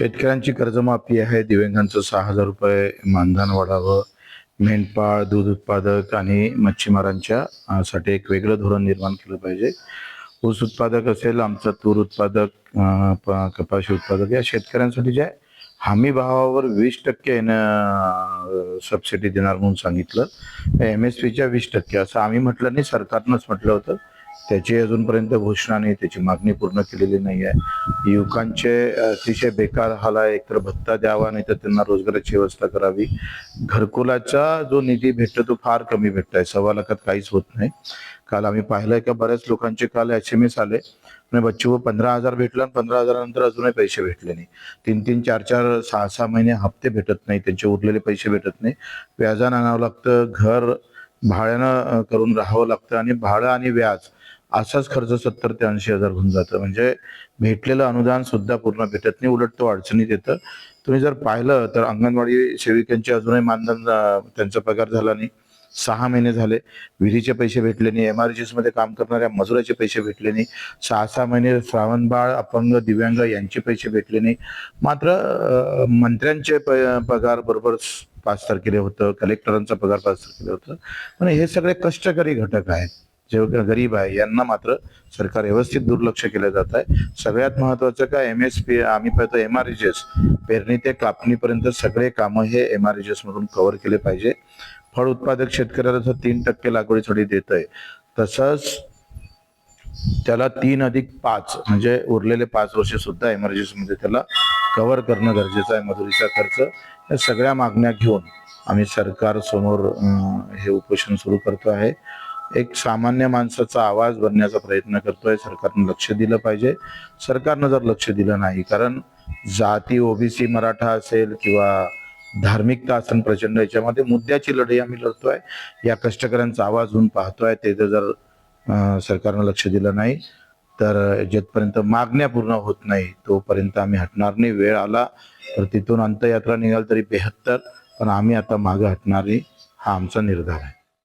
शेतकऱ्यांची कर्जमाफी आहे. दिव्यांगांचं 6,000 रुपये मानधन वाढावं. मेंढपाळ, दूध उत्पादक आणि मच्छीमारांच्या साठी एक वेगळं धोरण निर्माण केलं पाहिजे. ऊस उत्पादक असेल, आमचा तूर उत्पादक, कपाशी उत्पादक या शेतकऱ्यांसाठी जे हमी भावावर 20% सबसिडी देणार म्हणून सांगितलं. MSPच्या 20% असं आम्ही म्हटलं नाही, सरकारनंच म्हटलं होतं. त्याची अजूनपर्यंत घोषणा नाही, त्याची मागणी पूर्ण केलेली नाही आहे. युवकांचे अतिशय बेकार हाल आहे. एकतर भत्ता द्यावा, नाही तर त्यांना रोजगाराची व्यवस्था करावी. घरकुलाचा जो निधी भेटतो तो फार कमी भेटतोय. 1.25 लाखात काहीच होत नाही. काल आम्ही पाहिलंय का बऱ्याच लोकांचे काल SMS आले आणि बच्चू 15,000 भेटलं आणि 15,000 नंतर अजूनही पैसे भेटले नाही. 3-3, 4-4, 6-6 महिने हप्ते भेटत नाही, त्यांचे उरलेले पैसे भेटत नाही. व्याजानं आणावं लागतं, घर भाड्यानं करून राहावं लागतं आणि भाडं आणि व्याज असाच खर्च 70,000 ते 80,000 होऊन जातं. म्हणजे भेटलेलं अनुदान सुद्धा पूर्ण भेटत नाही, उलट तो अडचणीत येतं. तुम्ही जर पाहिलं तर अंगणवाडी सेविकांचे अजूनही मानधन, त्यांचा पगार झाला नाही. 6 महिने झाले, विधीचे पैसे भेटले नाही. MRGS मध्ये काम करणाऱ्या मजुराचे पैसे भेटले नाही. 6-6 महिने श्रावण बाळ, अपंग, दिव्यांग यांचे पैसे भेटले नाही. मात्र मंत्र्यांचे पगार बरोबर 5 तारखेला होतं, कलेक्टरांचा पगार 5 तारखेला होतं. पण हे सगळे कष्टकरी घटक आहेत, जे गरीब आहे, यांना मात्र सरकार व्यवस्थित दुर्लक्ष केलं जात आहे. सगळ्यात महत्वाचं काय, MSP आम्ही पाहतो MRGS पेरणी ते कापणीपर्यंत सगळे कामं हे MRGS मधून कव्हर केले पाहिजे. फळ उत्पादक शेतकऱ्याला जर 3% लागवडीसाठी देत आहे, तसंच त्याला 3+5 म्हणजे उरलेले 5 वर्ष सुद्धा MRGS मध्ये त्याला कव्हर करणं गरजेचं आहे. मजुरीचा खर्च, या सगळ्या मागण्या घेऊन आम्ही सरकार समोर हे उपोषण सुरू करतो आहे. एक सामान्य माणसाचा आवाज बनण्याचा प्रयत्न करतोय. सरकारनं लक्ष दिलं पाहिजे. सरकारनं जर लक्ष दिलं नाही, कारण जाती OBC मराठा असेल किंवा धार्मिकता असेल प्रचंड, याच्यामध्ये मुद्द्याची लढाई आम्ही लढतोय. या कष्टकऱ्यांचा आवाज होऊन पाहतोय. ते जर सरकारनं लक्ष दिलं नाही तर जिथपर्यंत मागण्या पूर्ण होत नाही तोपर्यंत आम्ही हटणार नाही. वेळ आला तर तिथून अंत्ययात्रा निघाल तरी 72, पण आम्ही आता मागे हटणार नाही, हा आमचा निर्धार आहे.